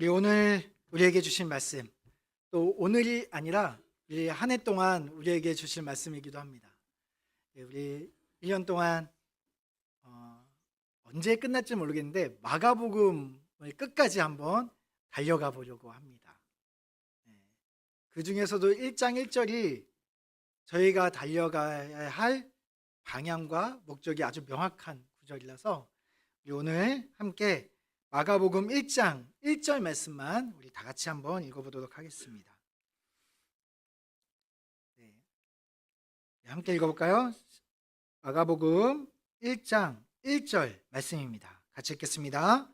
우리 오늘 우리에게 주신 말씀, 또 오늘이 아니라 우리 한 해 동안 우리에게 주실 말씀이기도 합니다. 우리 1년 동안 언제 끝날지 모르겠는데 마가복음을 끝까지 한번 달려가 보려고 합니다. 그 중에서도 1장 1절이 저희가 달려가야 할 방향과 목적이 아주 명확한 구절이라서 우리 오늘 함께 마가복음 1장 1절 말씀만 우리 다 같이 한번 읽어보도록 하겠습니다. 네, 함께 읽어볼까요? 마가복음 1장 1절 말씀입니다. 같이 읽겠습니다.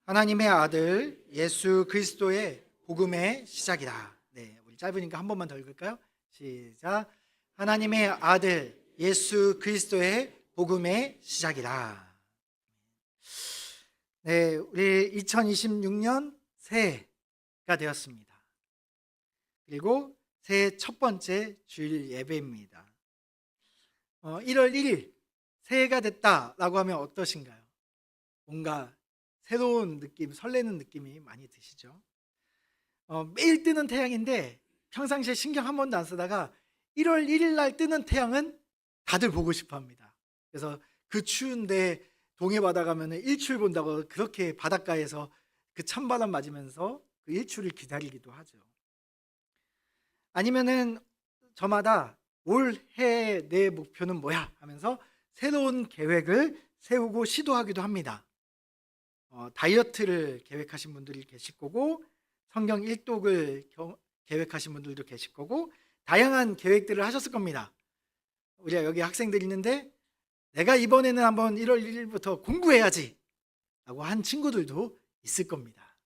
하나님의 아들 예수 그리스도의 복음의 시작이다. 네, 우리 짧으니까 한 번만 더 읽을까요? 시작. 하나님의 아들 예수 그리스도의 복음의 시작이다. 네, 우리 2026년 새해가 되었습니다. 그리고 새해 첫 번째 주일 예배입니다. 1월 1일 새해가 됐다라고 하면 어떠신가요? 뭔가 새로운 느낌, 설레는 느낌이 많이 드시죠? 매일 뜨는 태양인데 평상시에 신경 한 번도 안 쓰다가 1월 1일 날 뜨는 태양은 다들 보고 싶어 합니다. 그래서 그 추운데 동해 바다 가면 일출 본다고 그렇게 바닷가에서 그 찬바람 맞으면서 그 일출을 기다리기도 하죠. 아니면은 저마다 올해 내 목표는 뭐야 하면서 새로운 계획을 세우고 시도하기도 합니다. 다이어트를 계획하신 분들이 계실 거고, 성경 일독을 계획하신 분들도 계실 거고, 다양한 계획들을 하셨을 겁니다. 우리가 여기 학생들이 있는데 내가 이번에는 한번 1월 1일부터 공부해야지 라고 한 친구들도 있을 겁니다.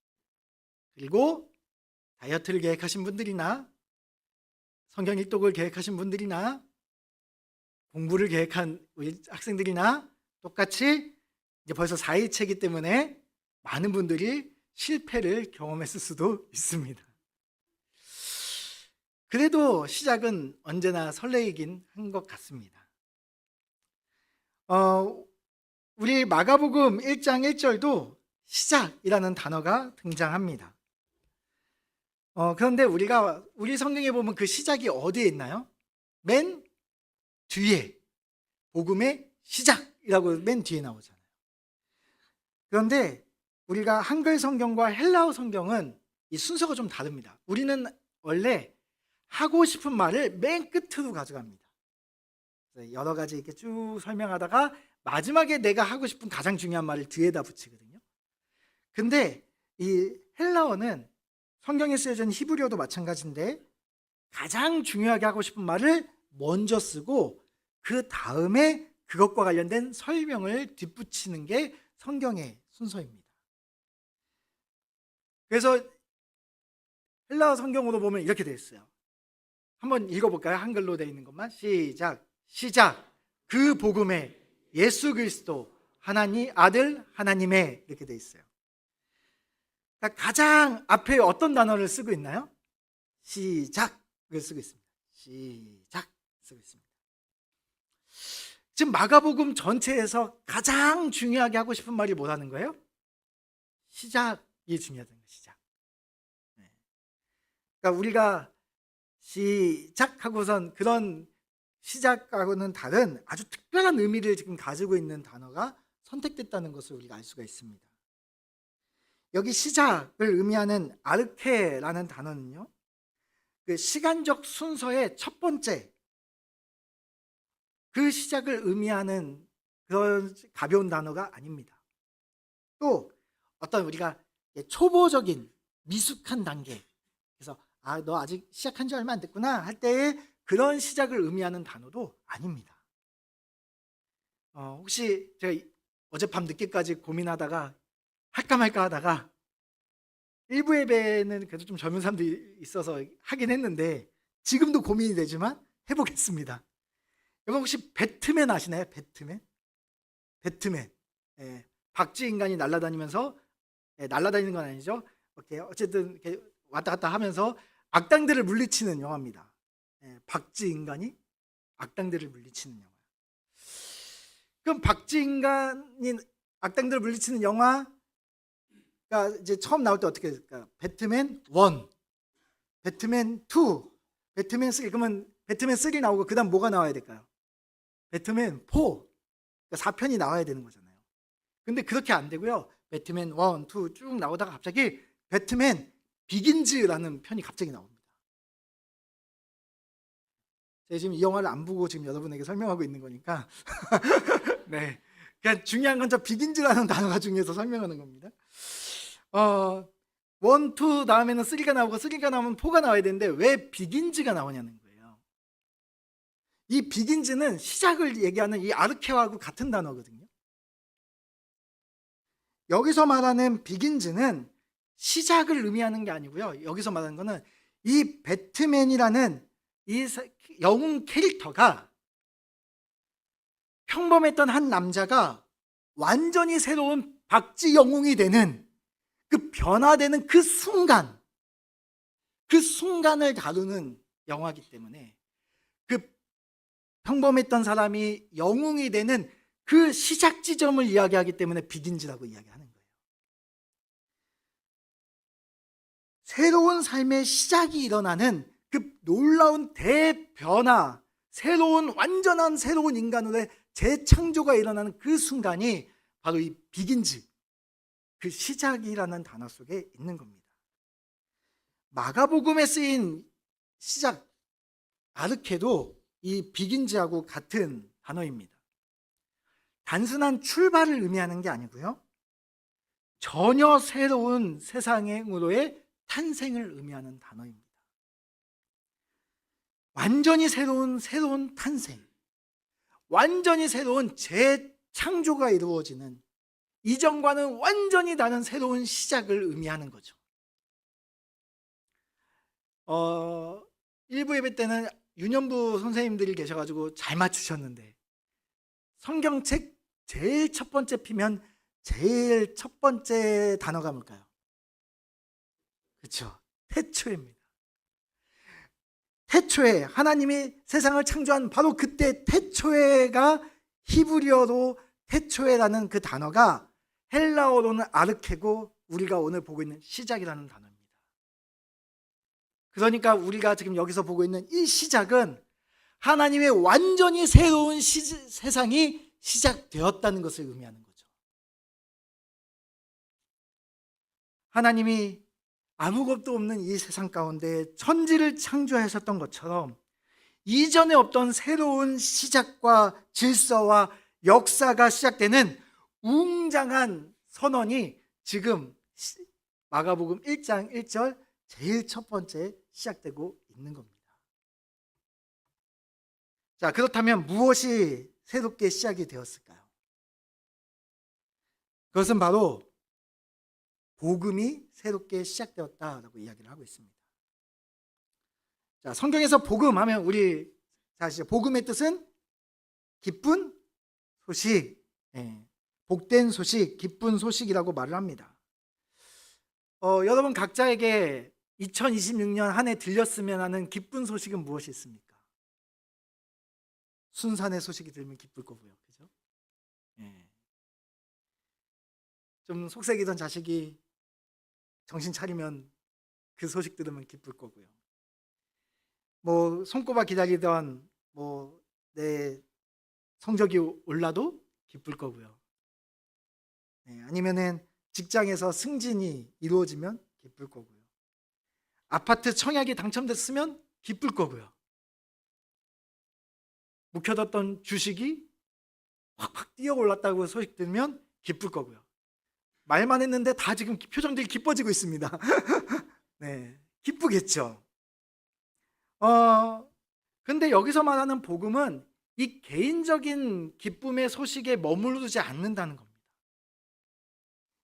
그리고 다이어트를 계획하신 분들이나 성경 일독을 계획하신 분들이나 공부를 계획한 우리 학생들이나 똑같이 이제 벌써 4일째이기 때문에 많은 분들이 실패를 경험했을 수도 있습니다. 그래도 시작은 언제나 설레이긴 한 것 같습니다. 우리 마가복음 1장 1절도 시작이라는 단어가 등장합니다. 그런데 우리 성경에 보면 그 시작이 어디에 있나요? 맨 뒤에, 복음의 시작이라고 맨 뒤에 나오잖아요. 그런데 우리가 한글 성경과 헬라어 성경은 이 순서가 좀 다릅니다. 우리는 원래 하고 싶은 말을 맨 끝으로 가져갑니다. 여러 가지 이렇게 쭉 설명하다가 마지막에 내가 하고 싶은 가장 중요한 말을 뒤에다 붙이거든요. 근데 이 헬라어는 성경에 쓰여져 있는 히브리어도 마찬가지인데 가장 중요하게 하고 싶은 말을 먼저 쓰고 그 다음에 그것과 관련된 설명을 뒷붙이는 게 성경의 순서입니다. 그래서 헬라어 성경으로 보면 이렇게 되어 있어요. 한번 읽어볼까요? 한글로 되어 있는 것만. 시작. 그 복음의 예수 그리스도 하나님 아들 하나님의 이렇게 되어 있어요. 그러니까 가장 앞에 어떤 단어를 쓰고 있나요? 시작을 쓰고 있습니다. 시작 쓰고 있습니다. 지금 마가복음 전체에서 가장 중요하게 하고 싶은 말이 뭐라는 거예요? 시작이 중요하다는 거예요. 시작. 그러니까 우리가 시작하고선 그런 시작하고는 다른 아주 특별한 의미를 지금 가지고 있는 단어가 선택됐다는 것을 우리가 알 수가 있습니다. 여기 시작을 의미하는 아르케라는 단어는요, 그 시간적 순서의 첫 번째, 그 시작을 의미하는 그런 가벼운 단어가 아닙니다. 또 어떤 우리가 초보적인 미숙한 단계, 그래서 너 아직 시작한 지 얼마 안 됐구나 할 때의 그런 시작을 의미하는 단어도 아닙니다. 혹시 제가 어젯밤 늦게까지 고민하다가 할까 말까 하다가 일부 예배는 그래도 좀 젊은 사람들이 있어서 하긴 했는데 지금도 고민이 되지만 해보겠습니다. 여러분 혹시 배트맨 아시나요? 배트맨. 박쥐 인간이 날아다니면서, 날아다니는 건 아니죠. 이렇게 어쨌든 이렇게 왔다 갔다 하면서 악당들을 물리치는 영화입니다. 박쥐 인간이 악당들을 물리치는 영화. 그럼 박쥐 인간이 악당들을 물리치는 영화 그러니까 이제 처음 나올 때 어떻게 될까? 배트맨 1, 배트맨 2, 배트맨 3. 그러면 배트맨 3 나오고 그다음 뭐가 나와야 될까요? 배트맨 4. 그러니까 4편이 나와야 되는 거잖아요. 근데 그렇게 안 되고요. 배트맨 1, 2 쭉 나오다가 갑자기 배트맨 비긴즈라는 편이 갑자기 나옵니다. 제가 지금 이 영화를 안 보고 지금 여러분에게 설명하고 있는 거니까 네, 그냥 중요한 건 저 비긴즈라는 단어가 중요해서 설명하는 겁니다. 1, 2 다음에는 3가 나오고 3가 나오면 4가 나와야 되는데 왜 비긴즈가 나오냐는 거예요. 이 비긴즈는 시작을 얘기하는 이 아르케와하고 같은 단어거든요. 여기서 말하는 비긴즈는 시작을 의미하는 게 아니고요. 여기서 말하는 거는 이 배트맨이라는 이 영웅 캐릭터가 평범했던 한 남자가 완전히 새로운 박쥐 영웅이 되는 그 변화되는 그 순간을 다루는 영화이기 때문에 그 평범했던 사람이 영웅이 되는 그 시작 지점을 이야기하기 때문에 비긴즈라고 이야기하는 거예요. 새로운 삶의 시작이 일어나는 그 놀라운 대변화, 완전한 새로운 인간으로의 재창조가 일어나는 그 순간이 바로 이 비긴즈, 그 시작이라는 단어 속에 있는 겁니다. 마가복음에 쓰인 시작, 아르케도 이 비긴즈하고 같은 단어입니다. 단순한 출발을 의미하는 게 아니고요. 전혀 새로운 세상으로의 탄생을 의미하는 단어입니다. 완전히 새로운 탄생, 완전히 새로운 재창조가 이루어지는, 이전과는 완전히 다른 새로운 시작을 의미하는 거죠. 1부 예배 때는 유년부 선생님들이 계셔가지고 잘 맞추셨는데, 성경책 제일 첫 번째 피면 제일 첫 번째 단어가 뭘까요? 그렇죠. 태초입니다. 태초에 하나님이 세상을 창조한 바로 그때 태초에가 히브리어로 태초에라는 그 단어가 헬라어로는 아르케고 우리가 오늘 보고 있는 시작이라는 단어입니다. 그러니까 우리가 지금 여기서 보고 있는 이 시작은 하나님의 완전히 새로운 세상이 시작되었다는 것을 의미하는 거죠. 하나님이 아무것도 없는 이 세상 가운데 천지를 창조하셨던 것처럼 이전에 없던 새로운 시작과 질서와 역사가 시작되는 웅장한 선언이 지금 마가복음 1장 1절 제일 첫 번째 시작되고 있는 겁니다. 자, 그렇다면 무엇이 새롭게 시작이 되었을까요? 그것은 바로 복음이 새롭게 시작되었다라고 이야기를 하고 있습니다. 자, 성경에서 복음하면 우리 사실 복음의 뜻은 기쁜 소식, 복된 소식, 기쁜 소식이라고 말을 합니다. 여러분 각자에게 2026년 한 해 들렸으면 하는 기쁜 소식은 무엇이 있습니까? 순산의 소식이 들으면 기쁠 거고요, 그죠? 좀 속색이던 자식이 정신 차리면 그 소식 들으면 기쁠 거고요. 뭐 손꼽아 기다리던 내 성적이 올라도 기쁠 거고요. 아니면은 직장에서 승진이 이루어지면 기쁠 거고요. 아파트 청약이 당첨됐으면 기쁠 거고요. 묵혀뒀던 주식이 확 뛰어 올랐다고 소식 들으면 기쁠 거고요. 말만 했는데 다 지금 표정들이 기뻐지고 있습니다. 네, 기쁘겠죠. 근데 여기서 말하는 복음은 이 개인적인 기쁨의 소식에 머무르지 않는다는 겁니다.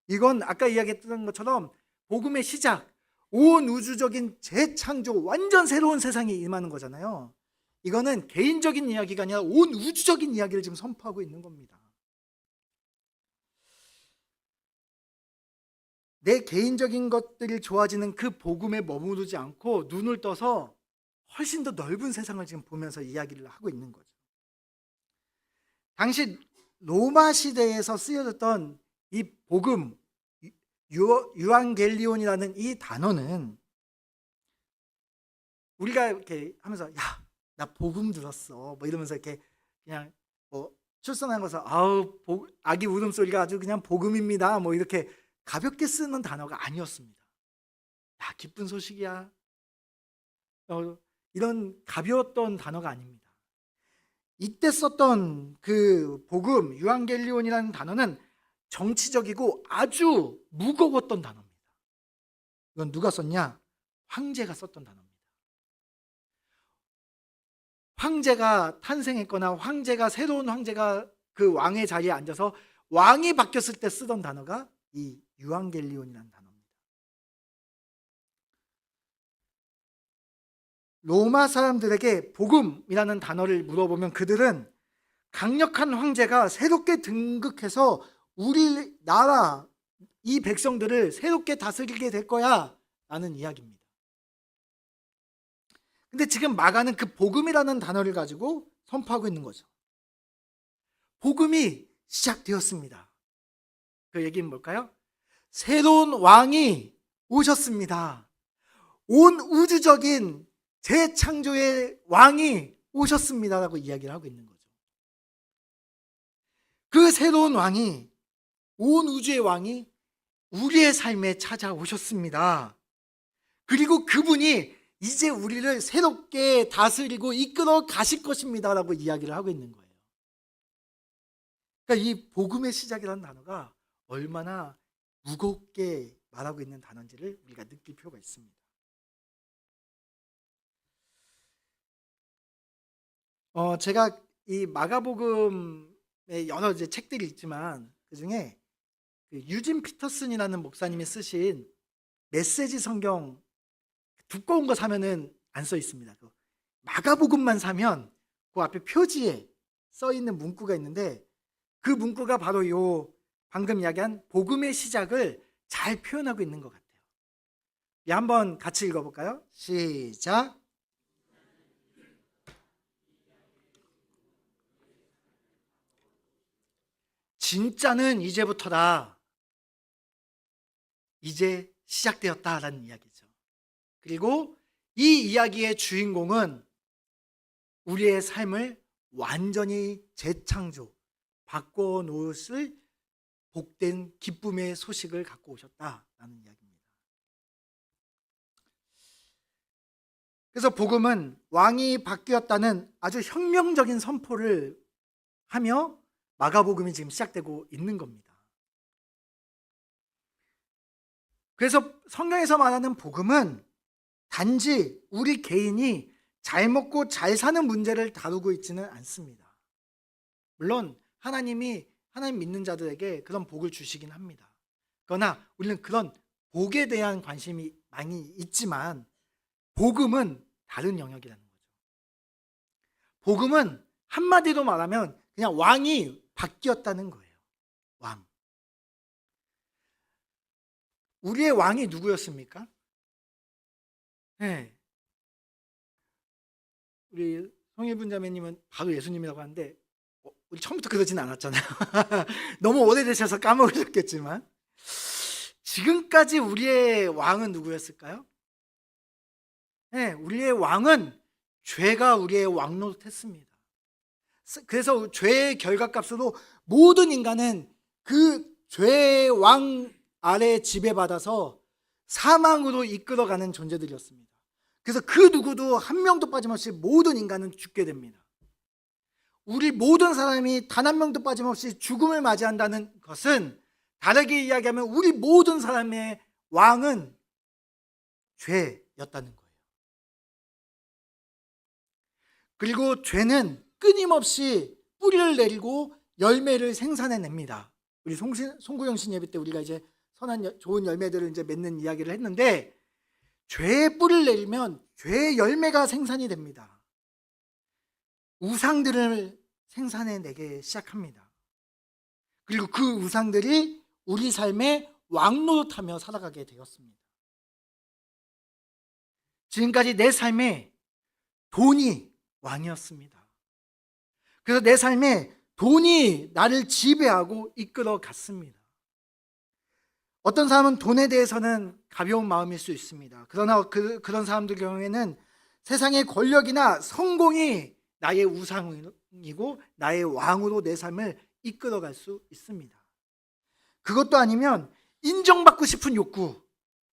이건 아까 이야기했던 것처럼 복음의 시작, 온 우주적인 재창조, 완전 새로운 세상이 임하는 거잖아요. 이거는 개인적인 이야기가 아니라 온 우주적인 이야기를 지금 선포하고 있는 겁니다. 내 개인적인 것들이 좋아지는 그 복음에 머무르지 않고 눈을 떠서 훨씬 더 넓은 세상을 지금 보면서 이야기를 하고 있는 거죠. 당시 로마 시대에서 쓰여졌던 이 복음, 유앙겔리온이라는 이 단어는 우리가 이렇게 하면서 야, 나 복음 들었어 뭐 이러면서 이렇게 그냥 뭐 출산한 것을 아우 아기 울음소리가 아주 그냥 복음입니다 뭐 이렇게 가볍게 쓰는 단어가 아니었습니다. 야, 기쁜 소식이야. 이런 가벼웠던 단어가 아닙니다. 이때 썼던 그 복음, 유앙겔리온이라는 단어는 정치적이고 아주 무거웠던 단어입니다. 이건 누가 썼냐? 황제가 썼던 단어입니다. 황제가 탄생했거나 새로운 황제가 그 왕의 자리에 앉아서 왕이 바뀌었을 때 쓰던 단어가 이 유앙겔리온이라는 단어입니다. 로마 사람들에게 복음이라는 단어를 물어보면 그들은 강력한 황제가 새롭게 등극해서 우리나라 이 백성들을 새롭게 다스리게 될 거야 라는 이야기입니다. 근데 지금 마가는 그 복음이라는 단어를 가지고 선포하고 있는 거죠. 복음이 시작되었습니다. 그 얘기는 뭘까요? 새로운 왕이 오셨습니다. 온 우주적인 재창조의 왕이 오셨습니다라고 이야기를 하고 있는 거죠. 그 새로운 왕이, 온 우주의 왕이 우리의 삶에 찾아오셨습니다. 그리고 그분이 이제 우리를 새롭게 다스리고 이끌어 가실 것입니다 라고 이야기를 하고 있는 거예요. 그러니까 이 복음의 시작이라는 단어가 얼마나 무겁게 말하고 있는 단어인지를 우리가 느낄 필요가 있습니다. 제가 이 마가복음에 여러 이제 책들이 있지만 그 중에 그 유진 피터슨이라는 목사님이 쓰신 메시지 성경 두꺼운 거 사면은 안 써 있습니다. 그 마가복음만 사면 그 앞에 표지에 써 있는 문구가 있는데 그 문구가 바로 요 방금 이야기한 복음의 시작을 잘 표현하고 있는 것 같아요. 한번 같이 읽어볼까요? 시작. 진짜는 이제부터다. 이제 시작되었다라는 이야기죠. 그리고 이 이야기의 주인공은 우리의 삶을 완전히 재창조, 바꿔놓을 복된 기쁨의 소식을 갖고 오셨다라는 이야기입니다. 그래서 복음은 왕이 바뀌었다는 아주 혁명적인 선포를 하며 마가복음이 지금 시작되고 있는 겁니다. 그래서 성경에서 말하는 복음은 단지 우리 개인이 잘 먹고 잘 사는 문제를 다루고 있지는 않습니다. 물론 하나님 믿는 자들에게 그런 복을 주시긴 합니다. 그러나 우리는 그런 복에 대한 관심이 많이 있지만 복음은 다른 영역이라는 거죠. 복음은 한마디로 말하면 그냥 왕이 바뀌었다는 거예요. 왕. 우리의 왕이 누구였습니까? 네. 우리 송일분 자매님은 바로 예수님이라고 하는데 우리 처음부터 그러진 않았잖아요. 너무 오래되셔서 까먹으셨겠지만 지금까지 우리의 왕은 누구였을까요? 네, 우리의 왕은 죄가 우리의 왕노릇했습니다. 그래서 죄의 결과값으로 모든 인간은 그 죄의 왕 아래 지배받아서 사망으로 이끌어가는 존재들이었습니다. 그래서 그 누구도 한 명도 빠짐없이 모든 인간은 죽게 됩니다. 우리 모든 사람이 단 한 명도 빠짐없이 죽음을 맞이한다는 것은 다르게 이야기하면 우리 모든 사람의 왕은 죄였다는 거예요. 그리고 죄는 끊임없이 뿌리를 내리고 열매를 생산해냅니다. 우리 송구영신 예배 때 우리가 이제 선한 좋은 열매들을 이제 맺는 이야기를 했는데 죄의 뿌리를 내리면 죄의 열매가 생산이 됩니다. 우상들을 생산해내기 시작합니다. 그리고 그 우상들이 우리 삶에 왕노릇하며 살아가게 되었습니다. 지금까지 내 삶에 돈이 왕이었습니다. 그래서 내 삶에 돈이 나를 지배하고 이끌어 갔습니다. 어떤 사람은 돈에 대해서는 가벼운 마음일 수 있습니다. 그러나 그런 사람들 경우에는 세상의 권력이나 성공이 나의 우상이고 나의 왕으로 내 삶을 이끌어갈 수 있습니다. 그것도 아니면 인정받고 싶은 욕구,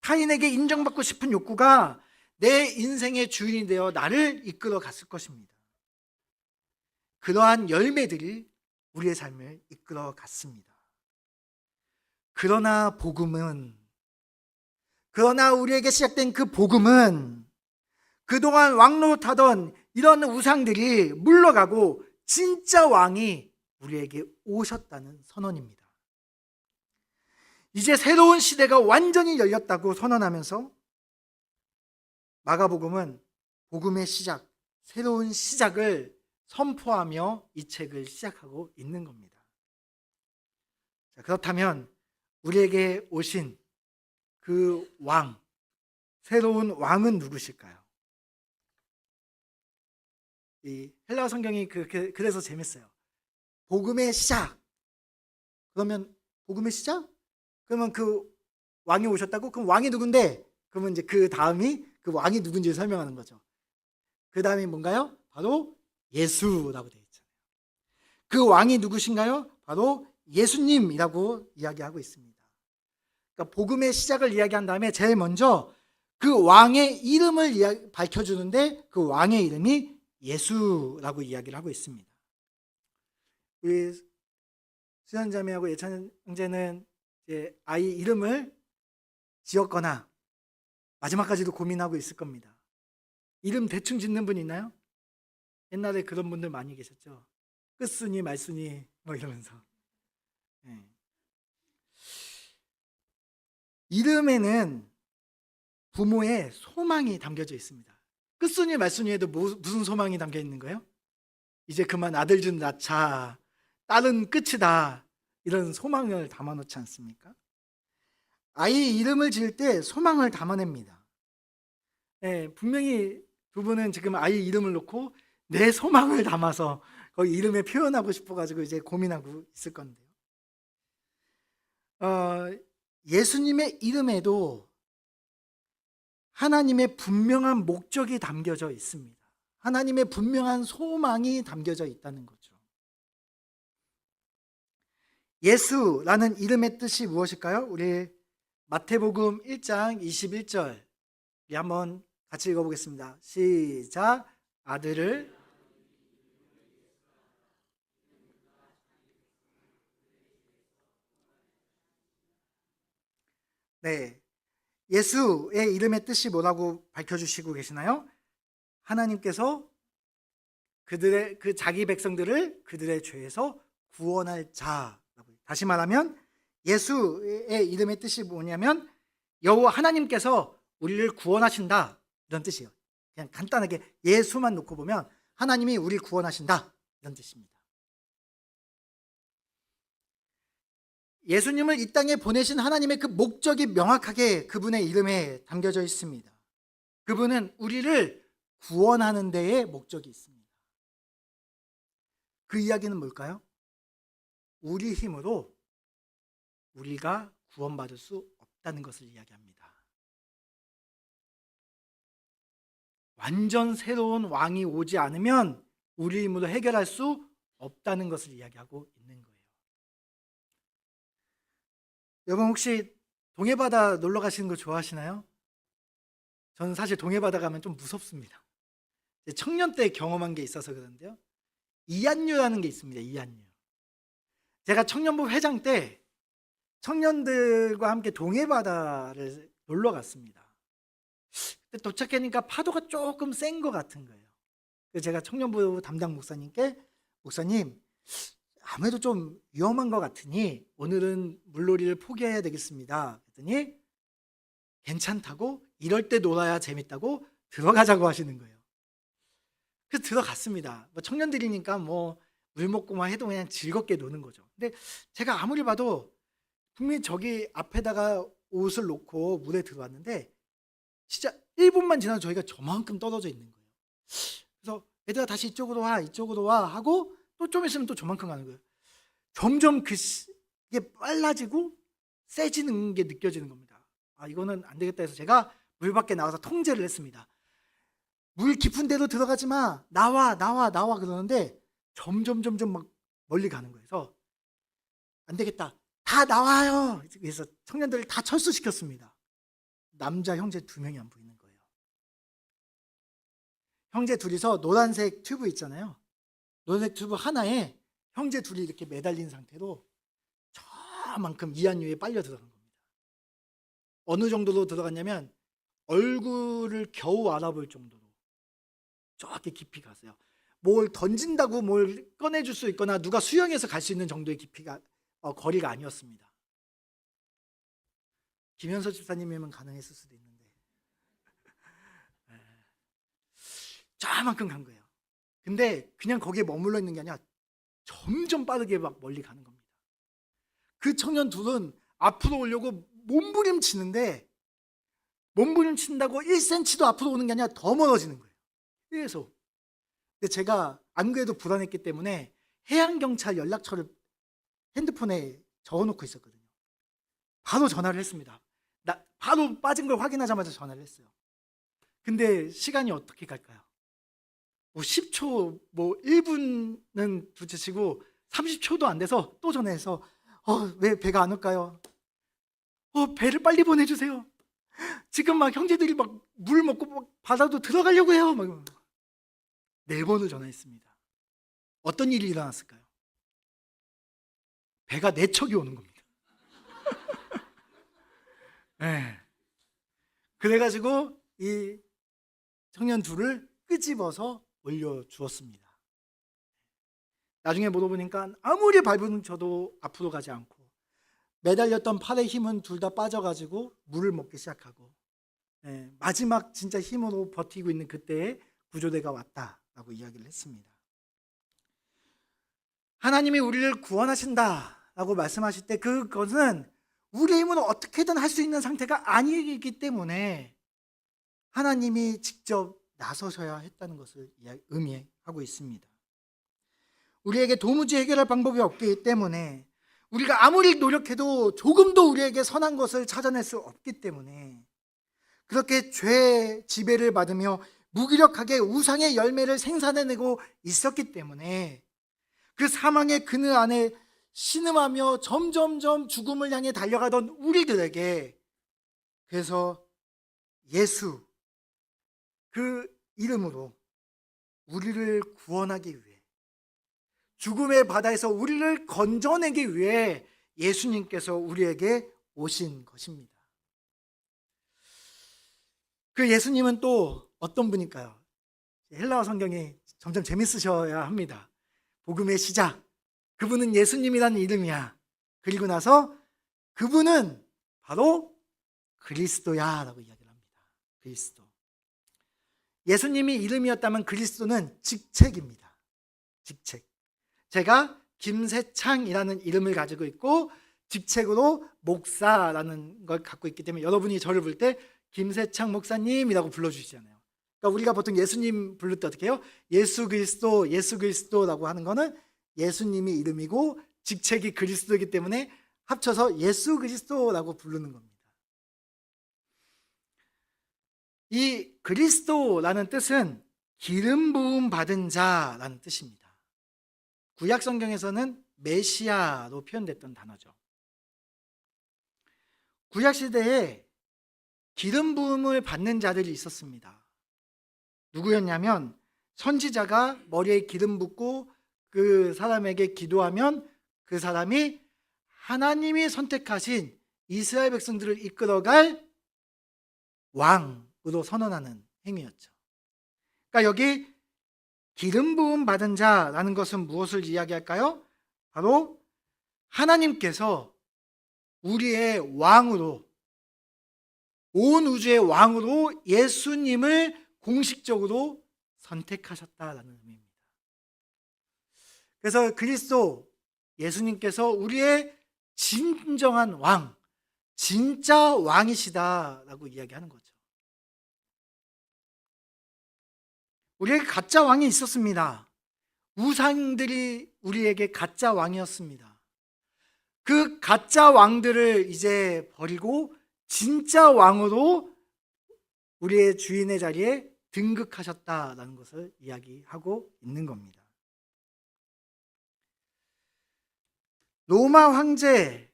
타인에게 인정받고 싶은 욕구가 내 인생의 주인이 되어 나를 이끌어 갔을 것입니다. 그러한 열매들이 우리의 삶을 이끌어 갔습니다. 그러나 우리에게 시작된 그 복음은 그동안 왕노릇하던 이런 우상들이 물러가고 진짜 왕이 우리에게 오셨다는 선언입니다. 이제 새로운 시대가 완전히 열렸다고 선언하면서 마가복음은 복음의 시작, 새로운 시작을 선포하며 이 책을 시작하고 있는 겁니다. 자, 그렇다면 우리에게 오신 그 왕, 새로운 왕은 누구실까요? 이 헬라어 성경이 그래서 재밌어요. 복음의 시작. 그러면 복음의 시작? 그러면 그 왕이 오셨다고? 그럼 왕이 누군데? 그러면 이제 그 다음이 그 왕이 누군지 설명하는 거죠. 그 다음이 뭔가요? 바로 예수라고 되어 있잖아요. 그 왕이 누구신가요? 바로 예수님이라고 이야기하고 있습니다. 그러니까 복음의 시작을 이야기한 다음에 제일 먼저 그 왕의 이름을 밝혀주는데 그 왕의 이름이 예수라고 이야기를 하고 있습니다. 우리 수현 자매하고 예찬 형제는 이제 아이 이름을 지었거나 마지막까지도 고민하고 있을 겁니다. 이름 대충 짓는 분 있나요? 옛날에 그런 분들 많이 계셨죠. 끝순이 말순이 뭐 이러면서. 네. 이름에는 부모의 소망이 담겨져 있습니다. 끝순이 말순이에도 무슨 소망이 담겨 있는 거예요? 이제 그만 아들 좀 낳자, 딸은 끝이다, 이런 소망을 담아놓지 않습니까? 아이 이름을 지을 때 소망을 담아냅니다. 네, 분명히 두 분은 지금 아이 이름을 놓고 내 소망을 담아서 거기 이름에 표현하고 싶어가지고 이제 고민하고 있을 건데요. 예수님의 이름에도 하나님의 분명한 목적이 담겨져 있습니다. 하나님의 분명한 소망이 담겨져 있다는 거죠. 예수라는 이름의 뜻이 무엇일까요? 우리 마태복음 1장 21절 우리 한번 같이 읽어보겠습니다. 시작. 아들을 네, 예수의 이름의 뜻이 뭐라고 밝혀주시고 계시나요? 하나님께서 그 자기 백성들을 그들의 죄에서 구원할 자라고. 다시 말하면 예수의 이름의 뜻이 뭐냐면 여호와 하나님께서 우리를 구원하신다, 이런 뜻이에요. 그냥 간단하게 예수만 놓고 보면 하나님이 우리를 구원하신다, 이런 뜻입니다. 예수님을 이 땅에 보내신 하나님의 그 목적이 명확하게 그분의 이름에 담겨져 있습니다. 그분은 우리를 구원하는 데에 목적이 있습니다. 그 이야기는 뭘까요? 우리 힘으로 우리가 구원받을 수 없다는 것을 이야기합니다. 완전 새로운 왕이 오지 않으면 우리 힘으로 해결할 수 없다는 것을 이야기하고 있는 거예요. 여러분 혹시 동해바다 놀러 가시는 거 좋아하시나요? 저는 사실 동해바다 가면 좀 무섭습니다. 청년 때 경험한 게 있어서 그런데요. 이안류라는 게 있습니다. 이안류. 제가 청년부 회장 때 청년들과 함께 동해바다를 놀러 갔습니다. 도착하니까 파도가 조금 센 것 같은 거예요. 그래서 제가 청년부 담당 목사님께 목사님, 아무래도 좀 위험한 것 같으니 오늘은 물놀이를 포기해야 되겠습니다. 그랬더니 괜찮다고, 이럴 때 놀아야 재밌다고 들어가자고 하시는 거예요. 그래서 들어갔습니다. 청년들이니까 물 먹고만 해도 그냥 즐겁게 노는 거죠. 근데 제가 아무리 봐도 분명히 저기 앞에다가 옷을 놓고 물에 들어왔는데 진짜 1분만 지나도 저희가 저만큼 떨어져 있는 거예요. 그래서 얘들아 다시 이쪽으로 와 하고 또 좀 있으면 또 저만큼 가는 거예요. 점점 이게 빨라지고 세지는 게 느껴지는 겁니다. 아, 이거는 안 되겠다 해서 제가 물 밖에 나와서 통제를 했습니다. 물 깊은 데로 들어가지 마. 나와 그러는데 점점 막 멀리 가는 거예요. 그래서 안 되겠다. 다 나와요. 그래서 청년들을 다 철수시켰습니다. 남자 형제 2명이 안 보이는 거예요. 형제 둘이서 노란색 튜브 있잖아요. 노란색 튜브 하나에 형제 둘이 이렇게 매달린 상태로 저만큼 이한유에 빨려 들어간 겁니다. 어느 정도로 들어갔냐면 얼굴을 겨우 알아볼 정도로 저렇게 깊이 갔어요. 뭘 던진다고 뭘 꺼내줄 수 있거나 누가 수영해서 갈 수 있는 정도의 깊이가 거리가 아니었습니다. 김현서 집사님이면 가능했을 수도 있는데 저만큼 간 거예요. 근데 그냥 거기에 머물러 있는 게 아니라 점점 빠르게 막 멀리 가는 겁니다. 그 청년 둘은 앞으로 오려고 몸부림치는데 몸부림친다고 1cm도 앞으로 오는 게 아니라 더 멀어지는 거예요. 계속. 근데 제가 안 그래도 불안했기 때문에 해양경찰 연락처를 핸드폰에 적어놓고 있었거든요. 바로 전화를 했습니다. 바로 빠진 걸 확인하자마자 전화를 했어요. 근데 시간이 어떻게 갈까요? 뭐 10초, 뭐 1분은 둘째치고 30초도 안 돼서 또 전화해서 왜 배가 안 올까요? 배를 빨리 보내주세요. 지금 막 형제들이 막 물 먹고 막 바다도 들어가려고 해요. 막 4번을 전화했습니다. 어떤 일이 일어났을까요? 배가 4척이 오는 겁니다. 네. 그래가지고 이 청년 둘을 끄집어서 올려주었습니다. 나중에 물어보니까 아무리 밟으셔도 앞으로 가지 않고 매달렸던 팔의 힘은 둘 다 빠져가지고 물을 먹기 시작하고 마지막 진짜 힘으로 버티고 있는 그때에 구조대가 왔다라고 이야기를 했습니다. 하나님이 우리를 구원하신다라고 말씀하실 때 그것은 우리의 힘으로 어떻게든 할 수 있는 상태가 아니기 때문에 하나님이 직접 나서셔야 했다는 것을 의미하고 있습니다. 우리에게 도무지 해결할 방법이 없기 때문에 우리가 아무리 노력해도 조금도 우리에게 선한 것을 찾아낼 수 없기 때문에 그렇게 죄의 지배를 받으며 무기력하게 우상의 열매를 생산해내고 있었기 때문에 그 사망의 그늘 안에 신음하며 점점점 죽음을 향해 달려가던 우리들에게 그래서 예수 그 이름으로 우리를 구원하기 위해 죽음의 바다에서 우리를 건져내기 위해 예수님께서 우리에게 오신 것입니다. 그 예수님은 또 어떤 분일까요? 헬라어 성경이 점점 재밌으셔야 합니다. 복음의 시작, 그분은 예수님이라는 이름이야. 그리고 나서 그분은 바로 그리스도야 라고 이야기를 합니다. 그리스도. 예수님이 이름이었다면 그리스도는 직책입니다. 직책. 제가 김세창이라는 이름을 가지고 있고 직책으로 목사라는 걸 갖고 있기 때문에 여러분이 저를 부를 때 김세창 목사님이라고 불러주시잖아요. 그러니까 우리가 보통 예수님 부를 때 어떻게 해요? 예수 그리스도라고 하는 거는 예수님이 이름이고 직책이 그리스도이기 때문에 합쳐서 예수 그리스도라고 부르는 겁니다. 이 그리스도라는 뜻은 기름 부음 받은 자라는 뜻입니다. 구약 성경에서는 메시아로 표현됐던 단어죠. 구약 시대에 기름 부음을 받는 자들이 있었습니다. 누구였냐면 선지자가 머리에 기름 붓고 그 사람에게 기도하면 그 사람이 하나님이 선택하신 이스라엘 백성들을 이끌어갈 왕으로 선언하는 행위였죠. 그러니까 여기 기름 부음 받은 자라는 것은 무엇을 이야기할까요? 바로 하나님께서 우리의 왕으로, 온 우주의 왕으로 예수님을 공식적으로 선택하셨다라는 의미입니다. 그래서 그리스도 예수님께서 우리의 진정한 왕, 진짜 왕이시다라고 이야기하는 거죠. 우리에게 가짜 왕이 있었습니다. 우상들이 우리에게 가짜 왕이었습니다. 그 가짜 왕들을 이제 버리고 진짜 왕으로 우리의 주인의 자리에 등극하셨다라는 것을 이야기하고 있는 겁니다. 로마 황제의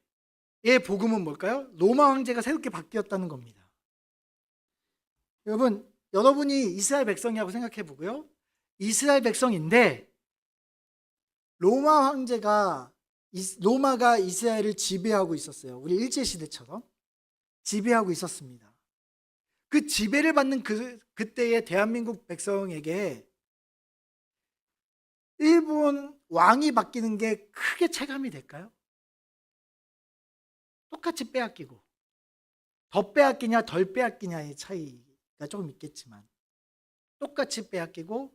복음은 뭘까요? 로마 황제가 새롭게 바뀌었다는 겁니다. 여러분이 이스라엘 백성이라고 생각해 보고요. 이스라엘 백성인데 로마가 이스라엘을 지배하고 있었어요. 우리 일제시대처럼 지배하고 있었습니다. 그 지배를 받는 그때의 대한민국 백성에게 일본 왕이 바뀌는 게 크게 체감이 될까요? 똑같이 빼앗기고 더 빼앗기냐 덜 빼앗기냐의 차이가 조금 있겠지만 똑같이 빼앗기고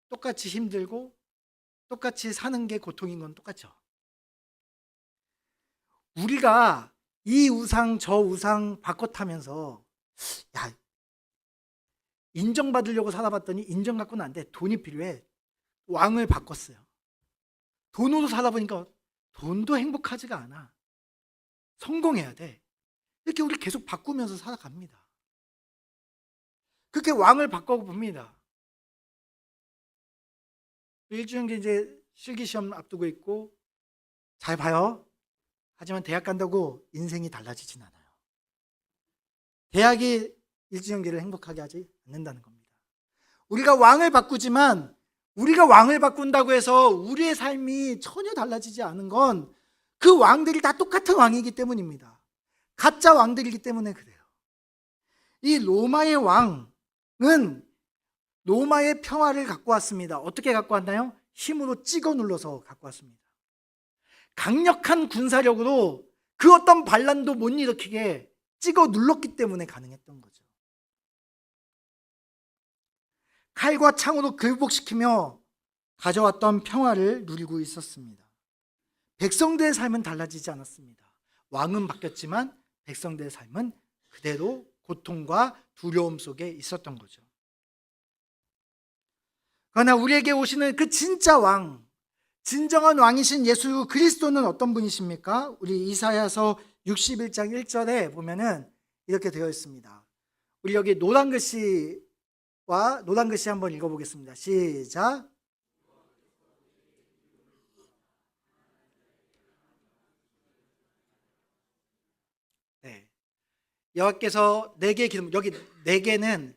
똑같이 힘들고 똑같이 사는 게 고통인 건 똑같죠. 우리가 이 우상 저 우상 바꿔 타면서 인정받으려고 살아봤더니 인정 갖고는 안 돼. 돈이 필요해. 왕을 바꿨어요. 돈으로 살아보니까 돈도 행복하지가 않아. 성공해야 돼. 이렇게 우리 계속 바꾸면서 살아갑니다. 그렇게 왕을 바꿔봅니다. 일주일 이제 실기시험 앞두고 있고 잘 봐요. 하지만 대학 간다고 인생이 달라지진 않아요. 대학이 일주년기를 행복하게 하지 않는다는 겁니다. 우리가 왕을 바꾸지만 우리가 왕을 바꾼다고 해서 우리의 삶이 전혀 달라지지 않은 건 그 왕들이 다 똑같은 왕이기 때문입니다. 가짜 왕들이기 때문에 그래요. 이 로마의 왕은 로마의 평화를 갖고 왔습니다. 어떻게 갖고 왔나요? 힘으로 찍어 눌러서 갖고 왔습니다. 강력한 군사력으로 그 어떤 반란도 못 일으키게 찍어 눌렀기 때문에 가능했던 거죠. 칼과 창으로 굴복시키며 가져왔던 평화를 누리고 있었습니다. 백성들의 삶은 달라지지 않았습니다. 왕은 바뀌었지만 백성들의 삶은 그대로 고통과 두려움 속에 있었던 거죠. 그러나 우리에게 오시는 그 진짜 왕, 진정한 왕이신 예수 그리스도는 어떤 분이십니까? 우리 이사야서 61장 1절에 보면은 이렇게 되어 있습니다. 우리 여기 노란 글씨 한번 읽어보겠습니다. 시작. 네. 여호와께서 내게 기름, 여기 내게는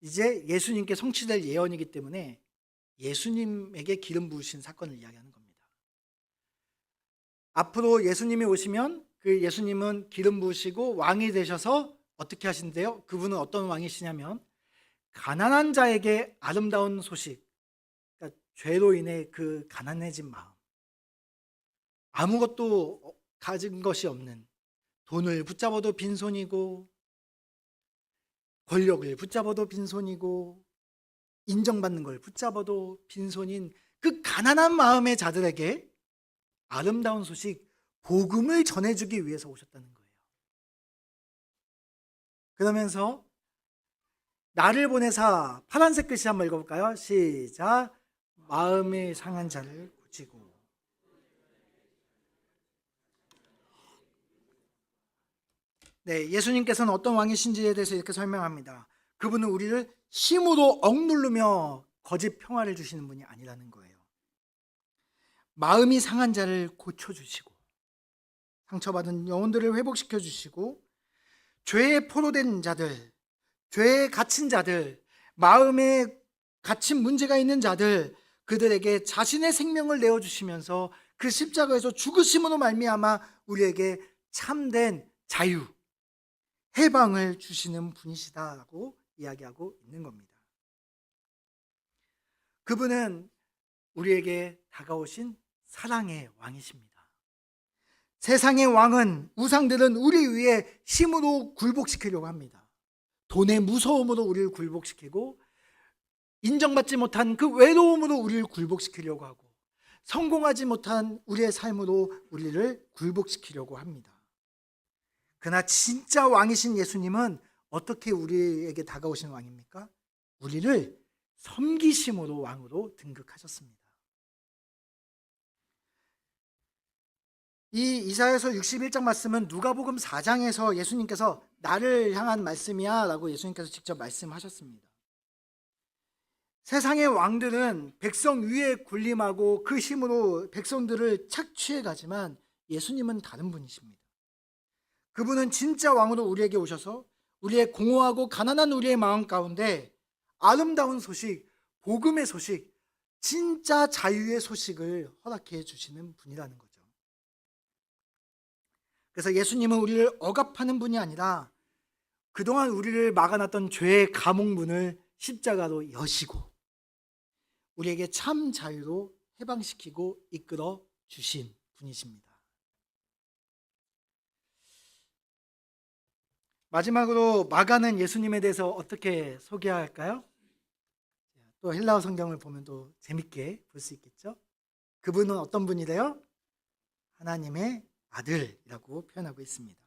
이제 예수님께 성취될 예언이기 때문에 예수님에게 기름 부으신 사건을 이야기하는 겁니다. 앞으로 예수님이 오시면 그 예수님은 기름 부으시고 왕이 되셔서 어떻게 하신대요? 그분은 어떤 왕이시냐면 가난한 자에게 아름다운 소식, 그러니까 죄로 인해 그 가난해진 마음, 아무것도 가진 것이 없는, 돈을 붙잡아도 빈손이고 권력을 붙잡아도 빈손이고 인정받는 걸 붙잡아도 빈손인 그 가난한 마음의 자들에게 아름다운 소식, 복음을 전해주기 위해서 오셨다는 거예요. 그러면서 나를 보내사, 파란색 글씨 한번 읽어볼까요? 시작. 마음이 상한 자를 고치고. 네, 예수님께서는 어떤 왕이신지에 대해서 이렇게 설명합니다. 그분은 우리를 힘으로 억누르며 거짓 평화를 주시는 분이 아니라는 거예요. 마음이 상한 자를 고쳐주시고 상처받은 영혼들을 회복시켜 주시고 죄에 포로된 자들, 죄에 갇힌 자들, 마음에 갇힌 문제가 있는 자들, 그들에게 자신의 생명을 내어주시면서 그 십자가에서 죽으심으로 말미암아 우리에게 참된 자유, 해방을 주시는 분이시다라고 이야기하고 있는 겁니다. 그분은 우리에게 다가오신 사랑의 왕이십니다. 세상의 왕은, 우상들은 우리 위에 힘으로 굴복시키려고 합니다. 돈의 무서움으로 우리를 굴복시키고 인정받지 못한 그 외로움으로 우리를 굴복시키려고 하고 성공하지 못한 우리의 삶으로 우리를 굴복시키려고 합니다. 그러나 진짜 왕이신 예수님은 어떻게 우리에게 다가오신 왕입니까? 우리를 섬기심으로 왕으로 등극하셨습니다. 이 이사야서 61장 말씀은 누가복음 4장에서 예수님께서 나를 향한 말씀이야 라고 예수님께서 직접 말씀하셨습니다. 세상의 왕들은 백성 위에 군림하고 그 힘으로 백성들을 착취해 가지만 예수님은 다른 분이십니다. 그분은 진짜 왕으로 우리에게 오셔서 우리의 공허하고 가난한 우리의 마음 가운데 아름다운 소식, 복음의 소식, 진짜 자유의 소식을 허락해 주시는 분이라는 거죠. 그래서 예수님은 우리를 억압하는 분이 아니라 그동안 우리를 막아놨던 죄의 감옥문을 십자가로 여시고 우리에게 참 자유로 해방시키고 이끌어 주신 분이십니다. 마지막으로 마가는 예수님에 대해서 어떻게 소개할까요? 또 헬라어 성경을 보면 또 재밌게 볼 수 있겠죠? 그분은 어떤 분이래요? 하나님의 아들이라고 표현하고 있습니다.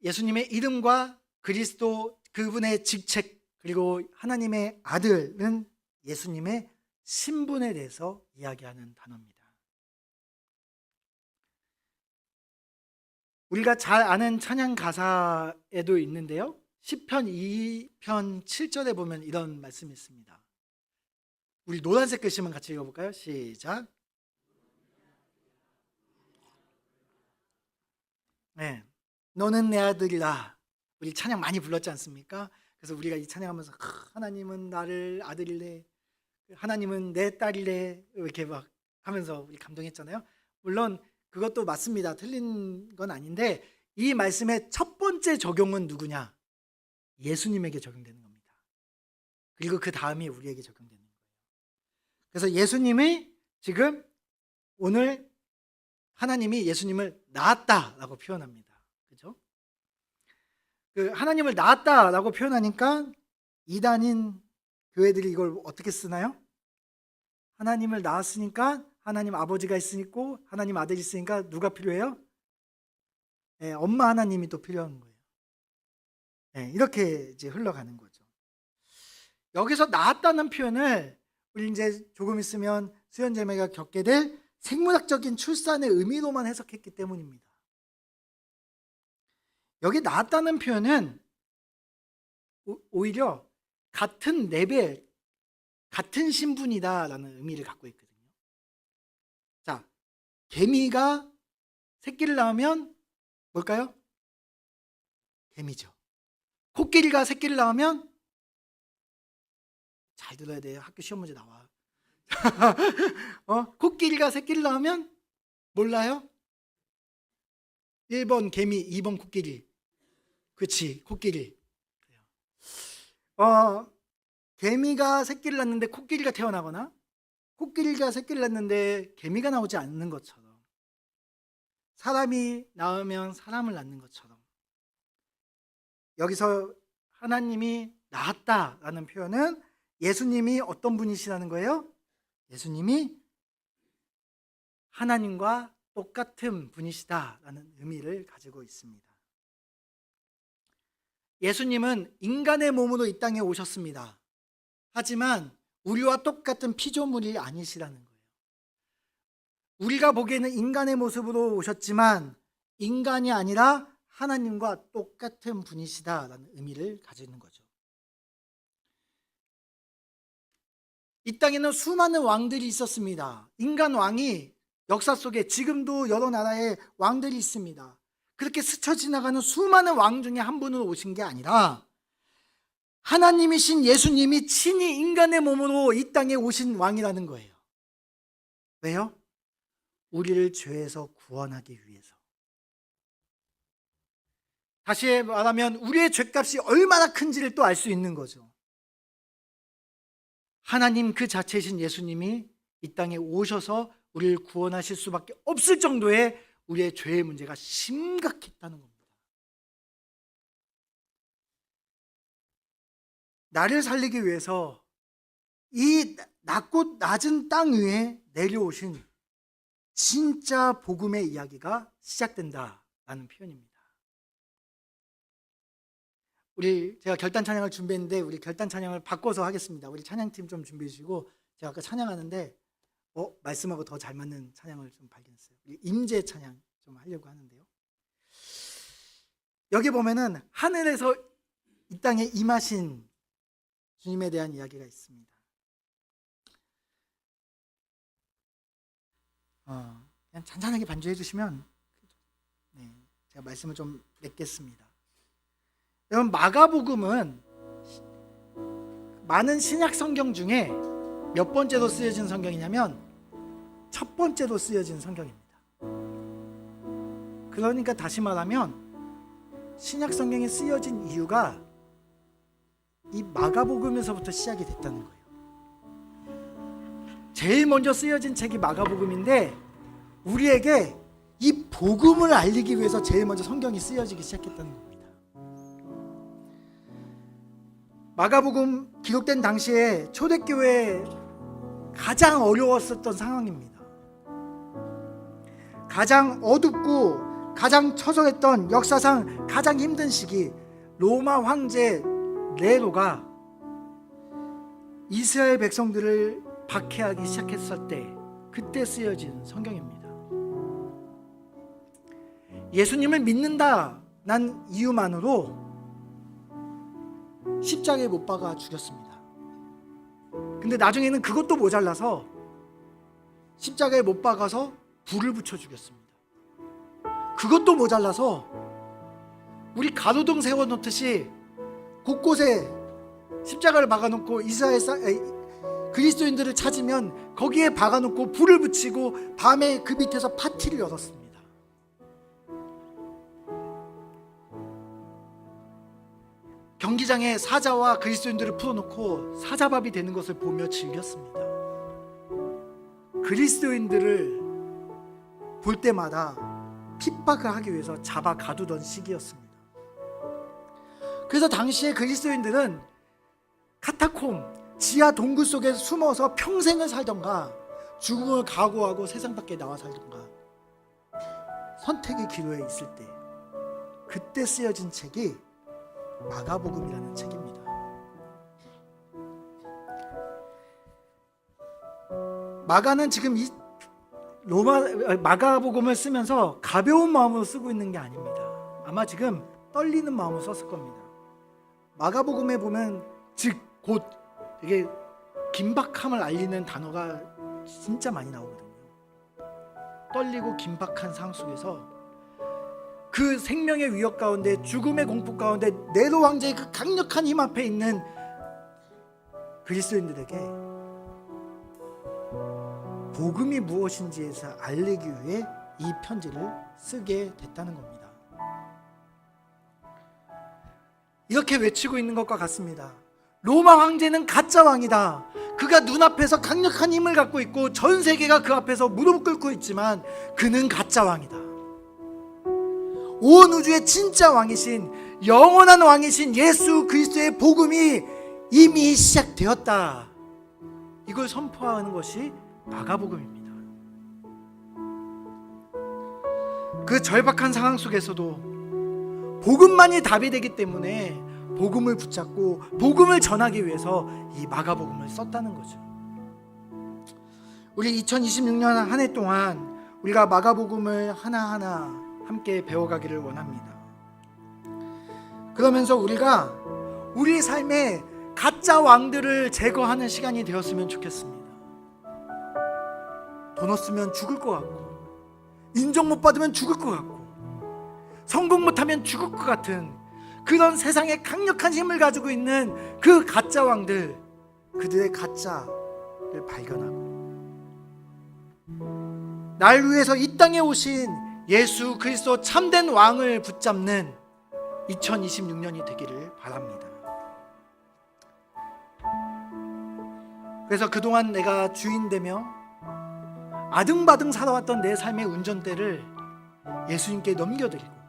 예수님의 이름과 그리스도 그분의 직책 그리고 하나님의 아들은 예수님의 신분에 대해서 이야기하는 단어입니다. 우리가 잘 아는 찬양 가사에도 있는데요. 시편 2편 7절에 보면 이런 말씀이 있습니다. 우리 노란색 글씨만 같이 읽어볼까요? 시작. 네, 너는 내 아들이라. 우리 찬양 많이 불렀지 않습니까? 그래서 우리가 이 찬양하면서 하나님은 나를 아들이래, 하나님은 내 딸이래 이렇게 막 하면서 우리 감동했잖아요. 물론 그것도 맞습니다. 틀린 건 아닌데 이 말씀의 첫 번째 적용은 누구냐? 예수님에게 적용되는 겁니다. 그리고 그 다음이 우리에게 적용되는 거예요. 그래서 예수님이 지금 오늘 하나님이 예수님을 낳았다라고 표현합니다. 그죠? 그 하나님을 낳았다라고 표현하니까 이단인 교회들이 이걸 어떻게 쓰나요? 하나님을 낳았으니까 하나님 아버지가 있으니까 하나님 아들이 있으니까 누가 필요해요? 네, 엄마 하나님이 또 필요한 거예요. 네, 이렇게 이제 흘러가는 거죠. 여기서 낳았다는 표현을 우리 이제 조금 있으면 수연자매가 겪게 될 생물학적인 출산의 의미로만 해석했기 때문입니다. 여기 낳았다는 표현은 오히려 같은 레벨, 같은 신분이다라는 의미를 갖고 있거든요. 자, 개미가 새끼를 낳으면 뭘까요? 개미죠. 코끼리가 새끼를 낳으면 잘 들어야 돼요. 학교 시험 문제 나와. 코끼리가 새끼를 낳으면 몰라요? 1번 개미, 2번 코끼리. 그렇지, 코끼리. 개미가 새끼를 낳는데 코끼리가 태어나거나 코끼리가 새끼를 낳는데 개미가 나오지 않는 것처럼 사람이 낳으면 사람을 낳는 것처럼 여기서 하나님이 낳았다라는 표현은 예수님이 어떤 분이시라는 거예요? 예수님이 하나님과 똑같은 분이시다라는 의미를 가지고 있습니다. 예수님은 인간의 몸으로 이 땅에 오셨습니다. 하지만 우리와 똑같은 피조물이 아니시라는 거예요. 우리가 보기에는 인간의 모습으로 오셨지만 인간이 아니라 하나님과 똑같은 분이시다라는 의미를 가지는 거죠. 이 땅에는 수많은 왕들이 있었습니다. 인간 왕이 역사 속에 지금도 여러 나라의 왕들이 있습니다. 그렇게 스쳐 지나가는 수많은 왕 중에 한 분으로 오신 게 아니라 하나님이신 예수님이 친히 인간의 몸으로 이 땅에 오신 왕이라는 거예요. 왜요? 우리를 죄에서 구원하기 위해서. 다시 말하면 우리의 죄값이 얼마나 큰지를 또 알 수 있는 거죠. 하나님 그 자체이신 예수님이 이 땅에 오셔서 우리를 구원하실 수밖에 없을 정도의 우리의 죄의 문제가 심각했다는 겁니다. 나를 살리기 위해서 이 낮고 낮은 땅 위에 내려오신 진짜 복음의 이야기가 시작된다라는 표현입니다. 제가 결단 찬양을 준비했는데 우리 결단 찬양을 바꿔서 하겠습니다. 우리 찬양팀 좀 준비해 주시고 제가 아까 찬양하는데 말씀하고 더 잘 맞는 찬양을 좀 발견했어요. 임재 찬양 좀 하려고 하는데요. 여기 보면은 하늘에서 이 땅에 임하신 주님에 대한 이야기가 있습니다. 그냥 잔잔하게 반주해 주시면 제가 말씀을 좀 맺겠습니다. 여러분, 마가복음은 많은 신약 성경 중에 몇 번째로 쓰여진 성경이냐면 첫 번째로 쓰여진 성경입니다. 그러니까 다시 말하면 신약 성경이 쓰여진 이유가 이 마가복음에서부터 시작이 됐다는 거예요. 제일 먼저 쓰여진 책이 마가복음인데 우리에게 이 복음을 알리기 위해서 제일 먼저 성경이 쓰여지기 시작했다는 겁니다. 마가복음 기록된 당시에 초대교회에 가장 어려웠었던 상황입니다. 가장 어둡고 가장 처절했던, 역사상 가장 힘든 시기, 로마 황제 네로가 이스라엘 백성들을 박해하기 시작했을 때, 그때 쓰여진 성경입니다. 예수님을 믿는다 난 이유만으로 십자가에 못 박아 죽였습니다. 근데 나중에는 그것도 모자라서 십자가에 못 박아서 불을 붙여 죽였습니다. 그것도 모자라서 우리 가로등 세워놓듯이 곳곳에 십자가를 박아놓고 그리스도인들을 찾으면 거기에 박아놓고 불을 붙이고 밤에 그 밑에서 파티를 열었습니다. 경기장에 사자와 그리스도인들을 풀어놓고 사자밥이 되는 것을 보며 즐겼습니다. 그리스도인들을 볼 때마다 핍박을 하기 위해서 잡아 가두던 시기였습니다. 그래서 당시에 그리스도인들은 카타콤, 지하 동굴 속에 숨어서 평생을 살던가 죽음을 각오하고 세상 밖에 나와 살던가 선택의 기로에 있을 때, 그때 쓰여진 책이 마가복음이라는 책입니다. 마가는 지금 이 마가복음을 쓰면서 가벼운 마음으로 쓰고 있는 게 아닙니다. 아마 지금 떨리는 마음으로 썼을 겁니다. 마가복음에 보면 곧 되게 긴박함을 알리는 단어가 진짜 많이 나오거든요. 떨리고 긴박한 상황 속에서 그 생명의 위협 가운데, 죽음의 공포 가운데 네로 왕제의 그 강력한 힘 앞에 있는 그리스도인들에게 복음이 무엇인지에서 알리기 위해 이 편지를 쓰게 됐다는 겁니다. 이렇게 외치고 있는 것과 같습니다. 로마 황제는 가짜 왕이다. 그가 눈앞에서 강력한 힘을 갖고 있고 전 세계가 그 앞에서 무릎 꿇고 있지만 그는 가짜 왕이다. 온 우주의 진짜 왕이신, 영원한 왕이신 예수 그리스도의 복음이 이미 시작되었다. 이걸 선포하는 것이 마가복음입니다. 그 절박한 상황 속에서도 복음만이 답이 되기 때문에 복음을 붙잡고 복음을 전하기 위해서 이 마가복음을 썼다는 거죠. 우리 2026년 한 해 동안 우리가 마가복음을 하나하나 함께 배워가기를 원합니다. 그러면서 우리가 우리 삶에 가짜 왕들을 제거하는 시간이 되었으면 좋겠습니다. 돈 없으면 죽을 것 같고, 인정 못 받으면 죽을 것 같고, 성공 못하면 죽을 것 같은 그런 세상에 강력한 힘을 가지고 있는 그 가짜 왕들, 그들의 가짜를 발견하고 날 위해서 이 땅에 오신 예수 그리스도 참된 왕을 붙잡는 2026년이 되기를 바랍니다. 그래서 그동안 내가 주인되며 아등바등 살아왔던 내 삶의 운전대를 예수님께 넘겨드리고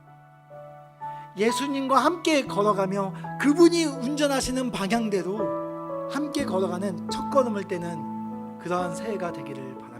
예수님과 함께 걸어가며 그분이 운전하시는 방향대로 함께 걸어가는 첫걸음을 떼는 그러한 새해가 되기를 바랍니다.